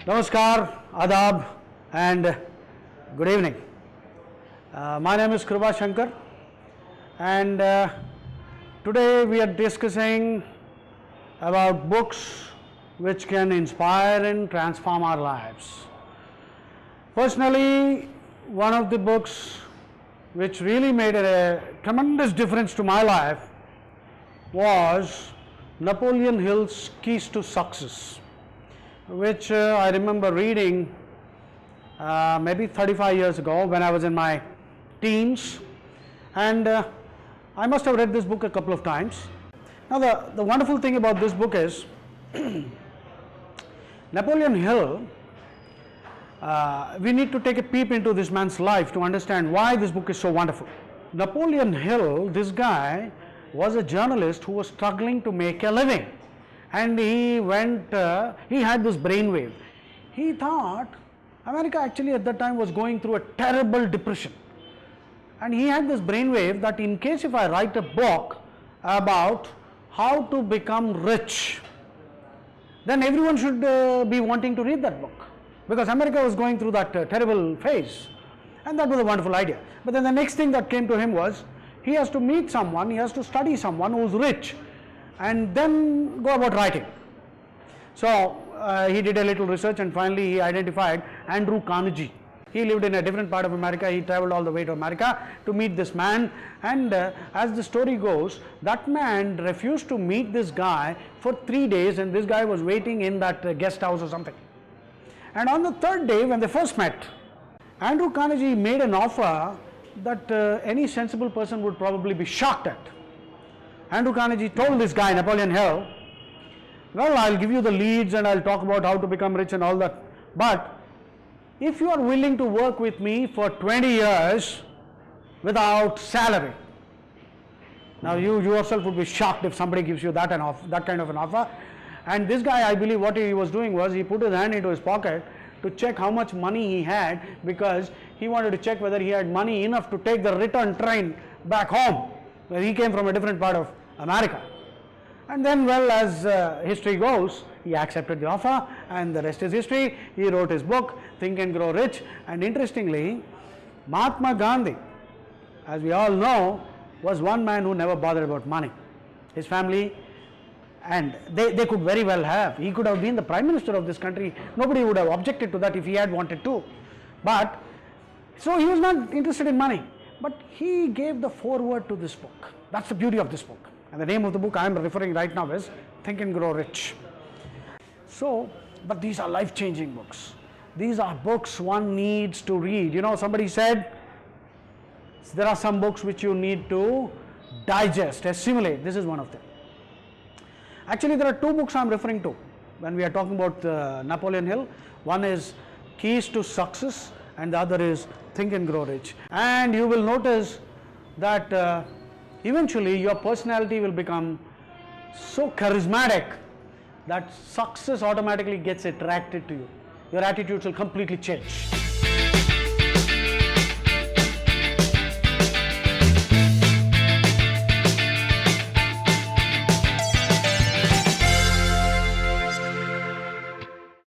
Namaskar, Adab, and good evening. My name is Krupa Shankar, and today we are discussing about books which can inspire and transform our lives. Personally, one of the books which really made a tremendous difference to my life was Napoleon Hill's Keys to Success, which I remember reading maybe 35 years ago when I was in my teens, and I must have read this book a couple of times. Now the wonderful thing about this book is Napoleon Hill, we need to take a peep into this man's life to understand why this book is so wonderful. Napoleon Hill, this guy was a journalist who was struggling to make a living. And he had this brainwave. He thought America actually at that time was going through a terrible depression. And he had this brainwave that in case if I write a book about how to become rich, then everyone should be wanting to read that book. Because America was going through that terrible phase. And that was a wonderful idea. But then the next thing that came to him was, he has to meet someone, he has to study someone who's rich, and then go about writing. So he did a little research and finally he identified Andrew Carnegie. He lived in a different part of America. He traveled all the way to America to meet this man, and as the story goes, that man refused to meet this guy for 3 days, and this guy was waiting in that guest house or something. And on the third day when they first met, Andrew Carnegie made an offer that any sensible person would probably be shocked at. Andrew Carnegie told this guy, Napoleon Hill, well, I'll give you the leads and I'll talk about how to become rich and all that, but if you are willing to work with me for 20 years without salary, now you yourself would be shocked if somebody gives you that kind of an offer. And this guy, I believe what he was doing was he put his hand into his pocket to check how much money he had, because he wanted to check whether he had money enough to take the return train back home, where he came from a different part of America. And then, well, as history goes, he accepted the offer, and the rest is history. He wrote his book, Think and Grow Rich. And interestingly, Mahatma Gandhi, as we all know, was one man who never bothered about money. His family, and they could very well have. He could have been the Prime Minister of this country. Nobody would have objected to that if he had wanted to. But, so he was not interested in money. But he gave the foreword to this book. That's the beauty of this book. And the name of the book I am referring right now is Think and Grow Rich. So, but these are life-changing books. These are books one needs to read. You know, somebody said, there are some books which you need to digest, assimilate. This is one of them. Actually, there are two books I am referring to when we are talking about Napoleon Hill. One is Keys to Success and the other is Think and Grow Rich. And you will notice that eventually your personality will become so charismatic that success automatically gets attracted to you. Your attitudes will completely change.